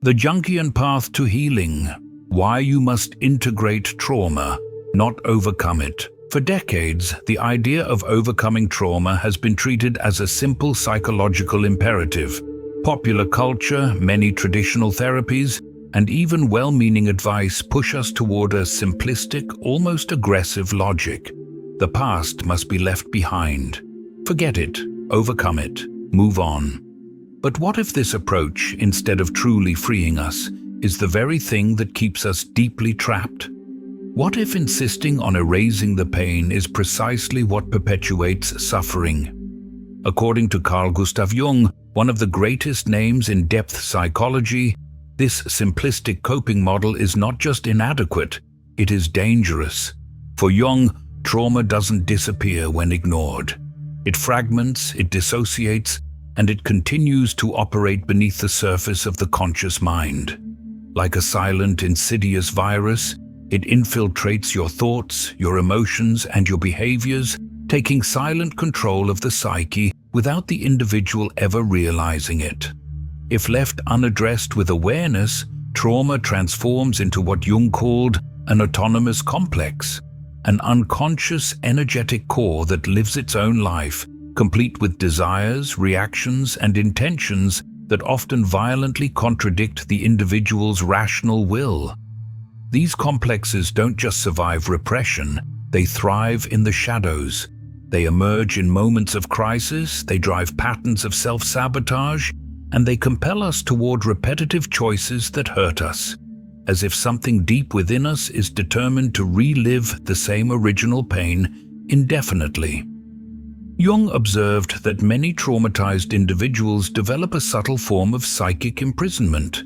The Jungian path to healing. Why you must integrate trauma, not overcome it. For decades, the idea of overcoming trauma has been treated as a simple psychological imperative. Popular culture, many traditional therapies, and even well-meaning advice push us toward a simplistic, almost aggressive logic. The past must be left behind. Forget it, overcome it, move on. But what if this approach, instead of truly freeing us, is the very thing that keeps us deeply trapped? What if insisting on erasing the pain is precisely what perpetuates suffering? According to Carl Gustav Jung, one of the greatest names in depth psychology, this simplistic coping model is not just inadequate, it is dangerous. For Jung, trauma doesn't disappear when ignored. It fragments, it dissociates, and it continues to operate beneath the surface of the conscious mind. Like a silent, insidious virus, it infiltrates your thoughts, your emotions, and your behaviors, taking silent control of the psyche without the individual ever realizing it. If left unaddressed with awareness, trauma transforms into what Jung called an autonomous complex, an unconscious, energetic core that lives its own life, complete with desires, reactions, and intentions that often violently contradict the individual's rational will. These complexes don't just survive repression, they thrive in the shadows. They emerge in moments of crisis, they drive patterns of self-sabotage, and they compel us toward repetitive choices that hurt us, as if something deep within us is determined to relive the same original pain indefinitely. Jung observed that many traumatized individuals develop a subtle form of psychic imprisonment,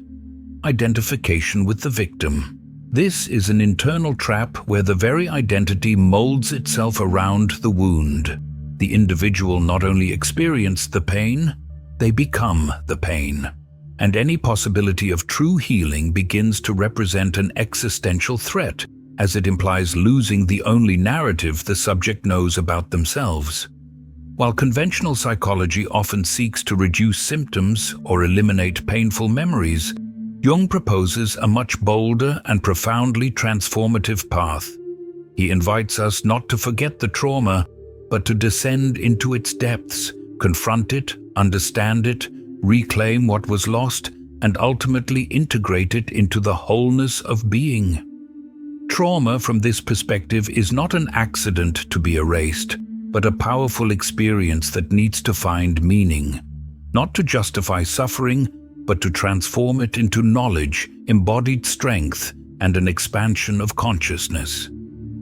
identification with the victim. This is an internal trap where the very identity molds itself around the wound. The individual not only experiences the pain, they become the pain. And any possibility of true healing begins to represent an existential threat, as it implies losing the only narrative the subject knows about themselves. While conventional psychology often seeks to reduce symptoms or eliminate painful memories, Jung proposes a much bolder and profoundly transformative path. He invites us not to forget the trauma, but to descend into its depths, confront it, understand it, reclaim what was lost, and ultimately integrate it into the wholeness of being. Trauma, from this perspective, is not an accident to be erased, but a powerful experience that needs to find meaning, not to justify suffering, but to transform it into knowledge, embodied strength, and an expansion of consciousness.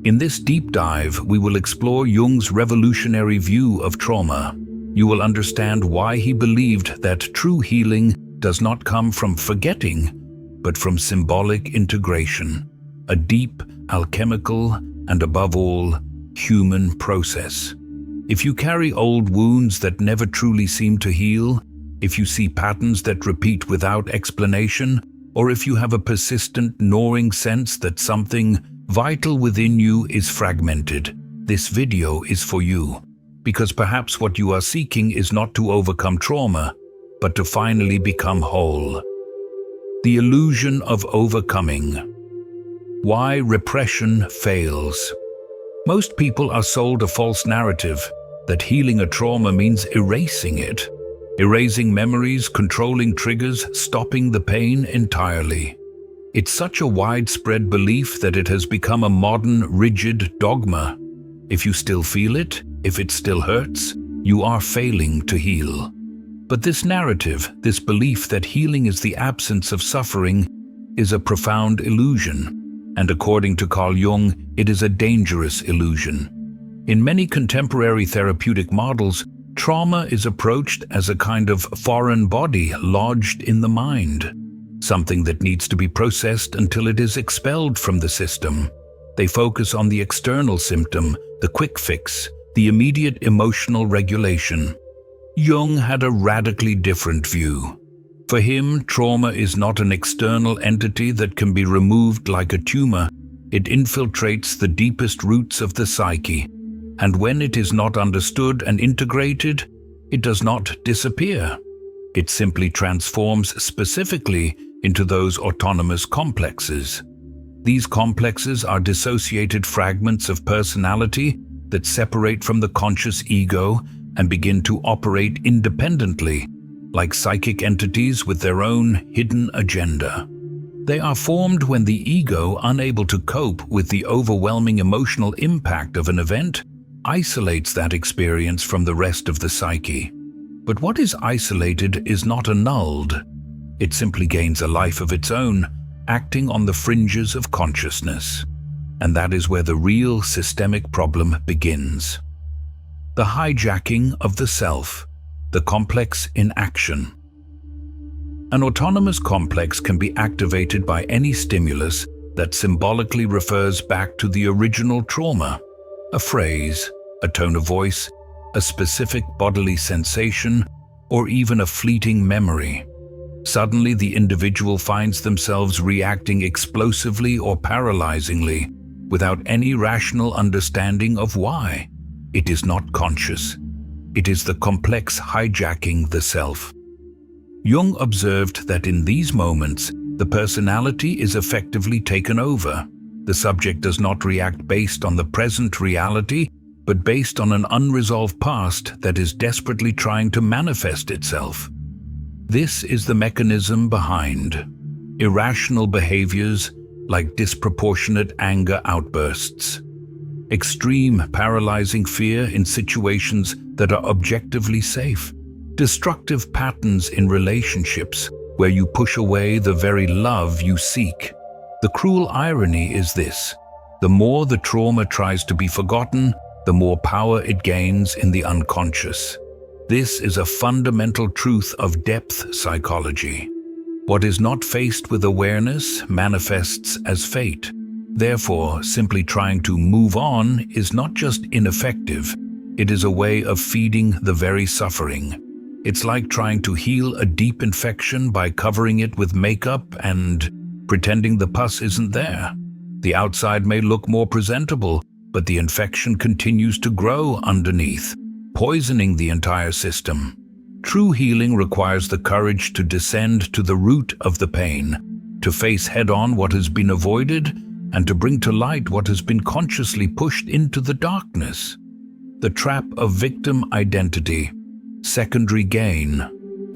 In this deep dive, we will explore Jung's revolutionary view of trauma. You will understand why he believed that true healing does not come from forgetting, but from symbolic integration, a deep, alchemical, and above all, human process. If you carry old wounds that never truly seem to heal, if you see patterns that repeat without explanation, or if you have a persistent, gnawing sense that something vital within you is fragmented, this video is for you. Because perhaps what you are seeking is not to overcome trauma, but to finally become whole. The illusion of overcoming. Why repression fails. Most people are sold a false narrative that healing a trauma means erasing it. Erasing memories, controlling triggers, stopping the pain entirely. It's such a widespread belief that it has become a modern, rigid dogma. If you still feel it, if it still hurts, you are failing to heal. But this narrative, this belief that healing is the absence of suffering, is a profound illusion. And according to Carl Jung, it is a dangerous illusion. In many contemporary therapeutic models, trauma is approached as a kind of foreign body lodged in the mind, something that needs to be processed until it is expelled from the system. They focus on the external symptom, the quick fix, the immediate emotional regulation. Jung had a radically different view. For him, trauma is not an external entity that can be removed like a tumor. It infiltrates the deepest roots of the psyche. And when it is not understood and integrated, it does not disappear. It simply transforms specifically into those autonomous complexes. These complexes are dissociated fragments of personality that separate from the conscious ego and begin to operate independently, like psychic entities with their own hidden agenda. They are formed when the ego, unable to cope with the overwhelming emotional impact of an event, isolates that experience from the rest of the psyche. But what is isolated is not annulled. It simply gains a life of its own, acting on the fringes of consciousness. And that is where the real systemic problem begins. The hijacking of the self, the complex in action. An autonomous complex can be activated by any stimulus that symbolically refers back to the original trauma. A phrase, a tone of voice, a specific bodily sensation, or even a fleeting memory. Suddenly, the individual finds themselves reacting explosively or paralyzingly, without any rational understanding of why. It is not conscious. It is the complex hijacking the self. Jung observed that in these moments, the personality is effectively taken over. The subject does not react based on the present reality, but based on an unresolved past that is desperately trying to manifest itself. This is the mechanism behind irrational behaviors like disproportionate anger outbursts, extreme paralyzing fear in situations that are objectively safe, destructive patterns in relationships where you push away the very love you seek. The cruel irony is this: the more the trauma tries to be forgotten, the more power it gains in the unconscious. This is a fundamental truth of depth psychology. What is not faced with awareness manifests as fate. Therefore, simply trying to move on is not just ineffective, it is a way of feeding the very suffering. It's like trying to heal a deep infection by covering it with makeup and pretending the pus isn't there. The outside may look more presentable, but the infection continues to grow underneath, poisoning the entire system. True healing requires the courage to descend to the root of the pain, to face head-on what has been avoided, and to bring to light what has been consciously pushed into the darkness. The trap of victim identity. Secondary gain.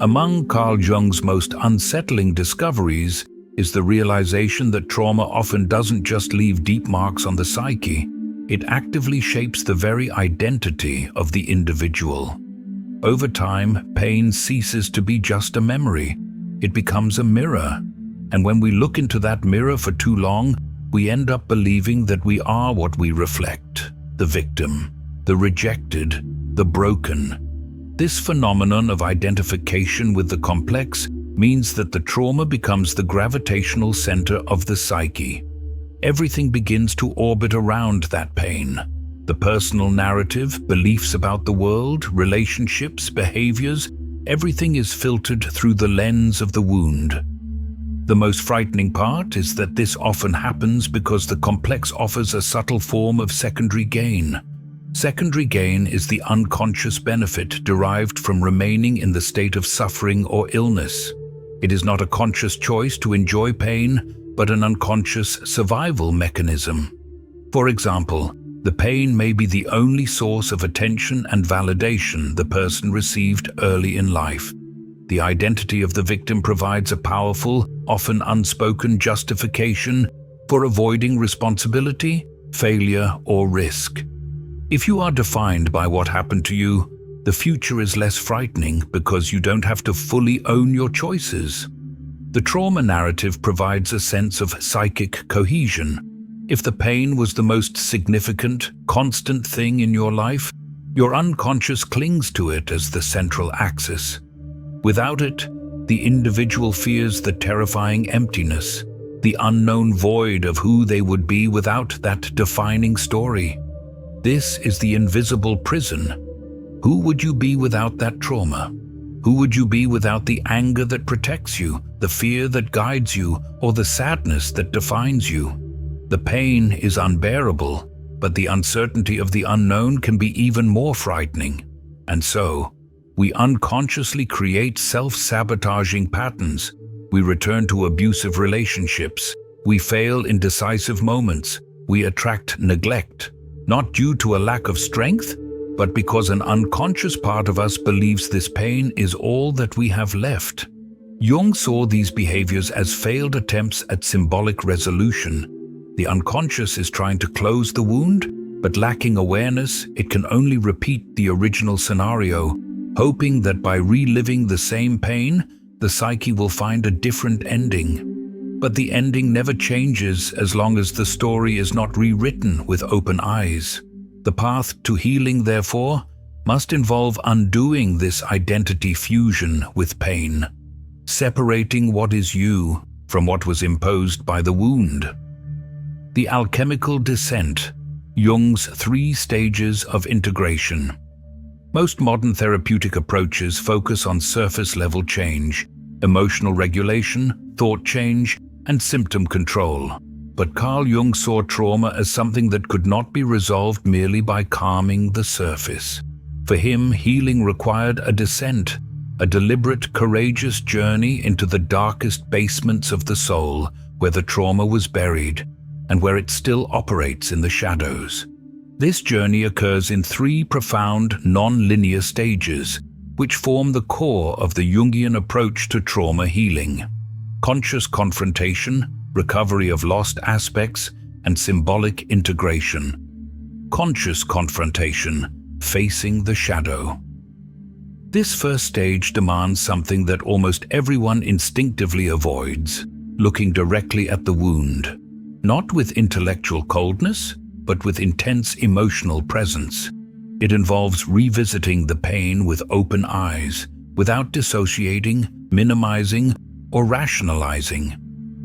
Among Carl Jung's most unsettling discoveries is the realization that trauma often doesn't just leave deep marks on the psyche, it actively shapes the very identity of the individual. Over time, pain ceases to be just a memory. It becomes a mirror. And when we look into that mirror for too long, we end up believing that we are what we reflect: the victim, the rejected, the broken. This phenomenon of identification with the complex means that the trauma becomes the gravitational center of the psyche. Everything begins to orbit around that pain. The personal narrative, beliefs about the world, relationships, behaviors, everything is filtered through the lens of the wound. The most frightening part is that this often happens because the complex offers a subtle form of secondary gain. Secondary gain is the unconscious benefit derived from remaining in the state of suffering or illness. It is not a conscious choice to enjoy pain, but an unconscious survival mechanism. For example, the pain may be the only source of attention and validation the person received early in life. The identity of the victim provides a powerful, often unspoken justification for avoiding responsibility, failure, or risk. If you are defined by what happened to you, the future is less frightening because you don't have to fully own your choices. The trauma narrative provides a sense of psychic cohesion. If the pain was the most significant, constant thing in your life, your unconscious clings to it as the central axis. Without it, the individual fears the terrifying emptiness, the unknown void of who they would be without that defining story. This is the invisible prison. Who would you be without that trauma? Who would you be without the anger that protects you, the fear that guides you, or the sadness that defines you? The pain is unbearable, but the uncertainty of the unknown can be even more frightening. And so, we unconsciously create self-sabotaging patterns, We return to abusive relationships. We fail in decisive moments. We attract neglect, not due to a lack of strength, but because an unconscious part of us believes this pain is all that we have left. Jung saw these behaviors as failed attempts at symbolic resolution. The unconscious is trying to close the wound, but lacking awareness, it can only repeat the original scenario, hoping that by reliving the same pain, the psyche will find a different ending. But the ending never changes as long as the story is not rewritten with open eyes. The path to healing, therefore, must involve undoing this identity fusion with pain, separating what is you from what was imposed by the wound. The alchemical descent, Jung's 3 stages of integration. Most modern therapeutic approaches focus on surface-level change, emotional regulation, thought change, and symptom control. But Carl Jung saw trauma as something that could not be resolved merely by calming the surface. For him, healing required a descent, a deliberate, courageous journey into the darkest basements of the soul, where the trauma was buried, and where it still operates in the shadows. This journey occurs in 3 profound, non-linear stages, which form the core of the Jungian approach to trauma healing: conscious confrontation, recovery of lost aspects, and symbolic integration. Conscious confrontation, facing the shadow. This first stage demands something that almost everyone instinctively avoids: looking directly at the wound, not with intellectual coldness, but with intense emotional presence. It involves revisiting the pain with open eyes, without dissociating, minimizing, or rationalizing.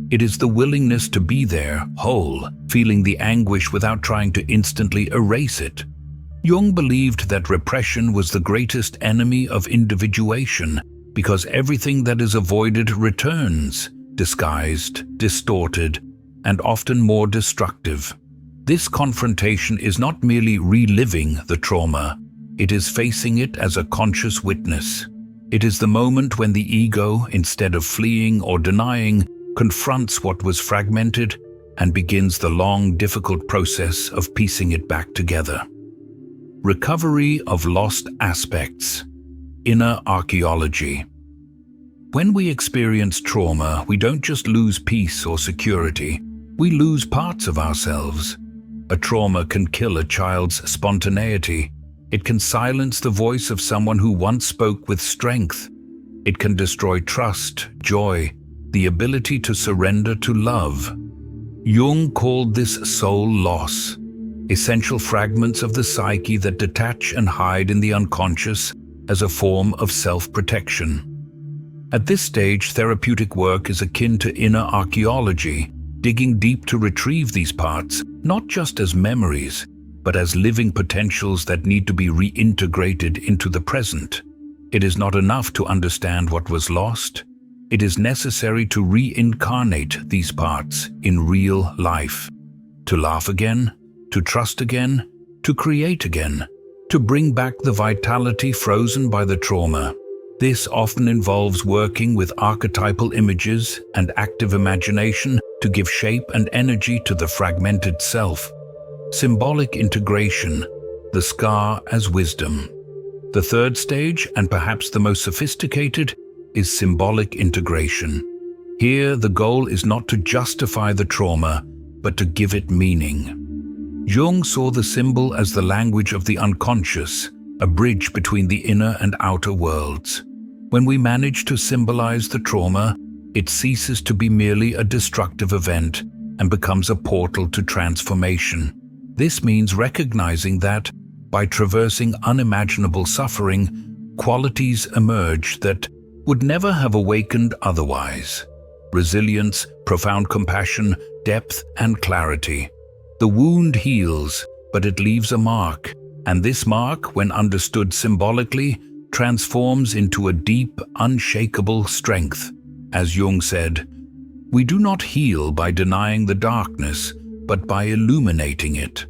It is the willingness to be there, whole, feeling the anguish without trying to instantly erase it. Jung believed that repression was the greatest enemy of individuation, because everything that is avoided returns, disguised, distorted, and often more destructive. This confrontation is not merely reliving the trauma, it is facing it as a conscious witness. It is the moment when the ego, instead of fleeing or denying, confronts what was fragmented and begins the long, difficult process of piecing it back together. Recovery of lost aspects. Inner archaeology. When we experience trauma, we don't just lose peace or security, we lose parts of ourselves. A trauma can kill a child's spontaneity. It can silence the voice of someone who once spoke with strength. It can destroy trust, joy, the ability to surrender to love. Jung called this soul loss, essential fragments of the psyche that detach and hide in the unconscious as a form of self-protection. At this stage, therapeutic work is akin to inner archaeology, digging deep to retrieve these parts, not just as memories, but as living potentials that need to be reintegrated into the present. It is not enough to understand what was lost. It is necessary to reincarnate these parts in real life. To laugh again, to trust again, to create again, to bring back the vitality frozen by the trauma. This often involves working with archetypal images and active imagination to give shape and energy to the fragmented self. Symbolic integration, the scar as wisdom. The third stage, and perhaps the most sophisticated, is symbolic integration. Here, the goal is not to justify the trauma, but to give it meaning. Jung saw the symbol as the language of the unconscious, a bridge between the inner and outer worlds. When we manage to symbolize the trauma, it ceases to be merely a destructive event and becomes a portal to transformation. This means recognizing that, by traversing unimaginable suffering, qualities emerge that would never have awakened otherwise. Resilience, profound compassion, depth, and clarity. The wound heals, but it leaves a mark, and this mark, when understood symbolically, transforms into a deep, unshakable strength. As Jung said, "We do not heal by denying the darkness, but by illuminating it."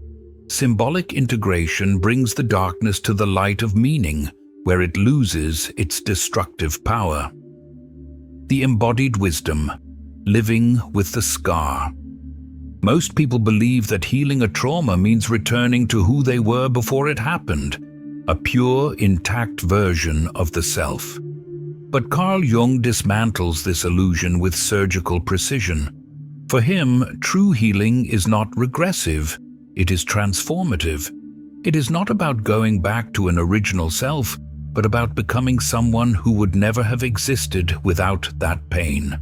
Symbolic integration brings the darkness to the light of meaning, where it loses its destructive power. the embodied wisdom, living with the scar. Most people believe that healing a trauma means returning to who they were before it happened, a pure, intact version of the self. But Carl Jung dismantles this illusion with surgical precision. For him, true healing is not regressive, it is transformative. It is not about going back to an original self, but about becoming someone who would never have existed without that pain.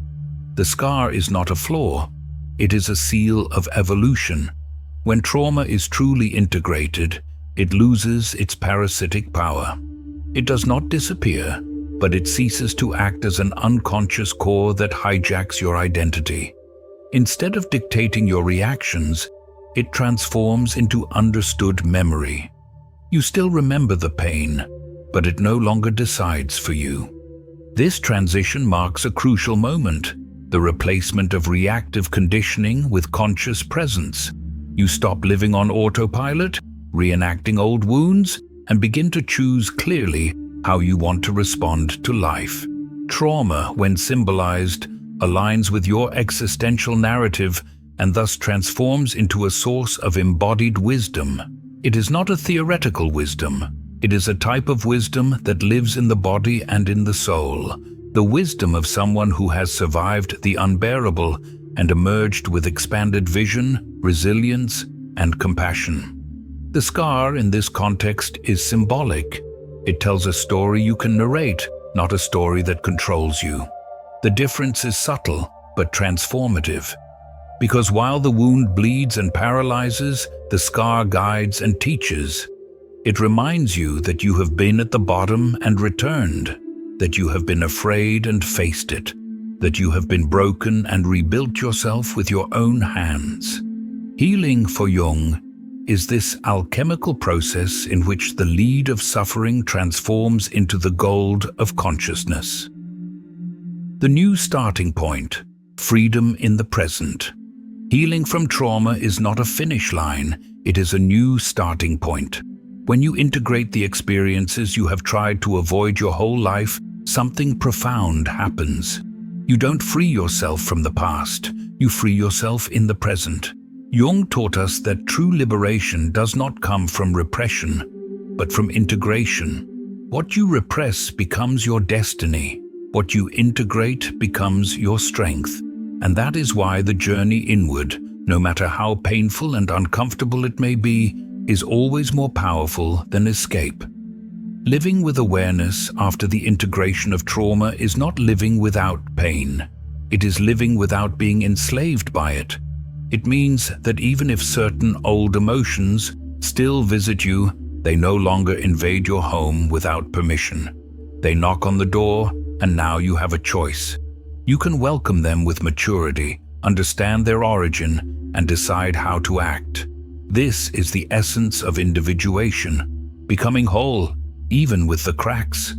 The scar is not a flaw. It is a seal of evolution. When trauma is truly integrated, it loses its parasitic power. It does not disappear, but it ceases to act as an unconscious core that hijacks your identity. Instead of dictating your reactions, it transforms into understood memory. You still remember the pain, but it no longer decides for you. This transition marks a crucial moment, the replacement of reactive conditioning with conscious presence. You stop living on autopilot, reenacting old wounds, and begin to choose clearly how you want to respond to life. Trauma, when symbolized, aligns with your existential narrative and thus transforms into a source of embodied wisdom. It is not a theoretical wisdom. It is a type of wisdom that lives in the body and in the soul. The wisdom of someone who has survived the unbearable and emerged with expanded vision, resilience, and compassion. The scar in this context is symbolic. It tells a story you can narrate, not a story that controls you. The difference is subtle, but transformative. Because while the wound bleeds and paralyzes, the scar guides and teaches. It reminds you that you have been at the bottom and returned, that you have been afraid and faced it, that you have been broken and rebuilt yourself with your own hands. Healing for Jung is this alchemical process in which the lead of suffering transforms into the gold of consciousness. The new starting point, freedom in the present. Healing from trauma is not a finish line, it is a new starting point. When you integrate the experiences you have tried to avoid your whole life, something profound happens. You don't free yourself from the past, you free yourself in the present. Jung taught us that true liberation does not come from repression, but from integration. What you repress becomes your destiny. What you integrate becomes your strength. And that is why the journey inward, no matter how painful and uncomfortable it may be, is always more powerful than escape. Living with awareness after the integration of trauma is not living without pain. It is living without being enslaved by it. It means that even if certain old emotions still visit you, they no longer invade your home without permission. They knock on the door, and now you have a choice. You can welcome them with maturity, understand their origin, and decide how to act. This is the essence of individuation, becoming whole, even with the cracks.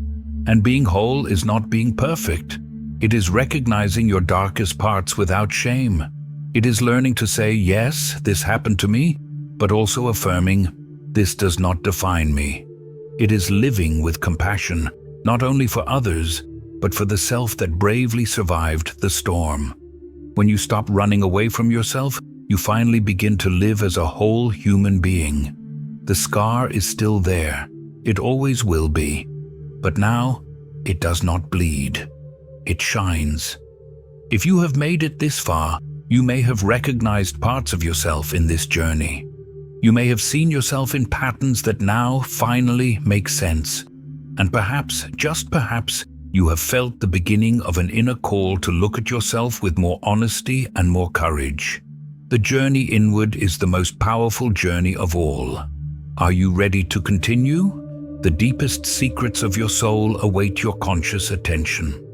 And being whole is not being perfect. It is recognizing your darkest parts without shame. It is learning to say, yes, this happened to me, but also affirming, this does not define me. It is living with compassion, not only for others, but for the self that bravely survived the storm. When you stop running away from yourself, you finally begin to live as a whole human being. The scar is still there. It always will be. But now, it does not bleed. It shines. If you have made it this far, you may have recognized parts of yourself in this journey. You may have seen yourself in patterns that now finally make sense. And perhaps, just perhaps, you have felt the beginning of an inner call to look at yourself with more honesty and more courage. The journey inward is the most powerful journey of all. Are you ready to continue? The deepest secrets of your soul await your conscious attention.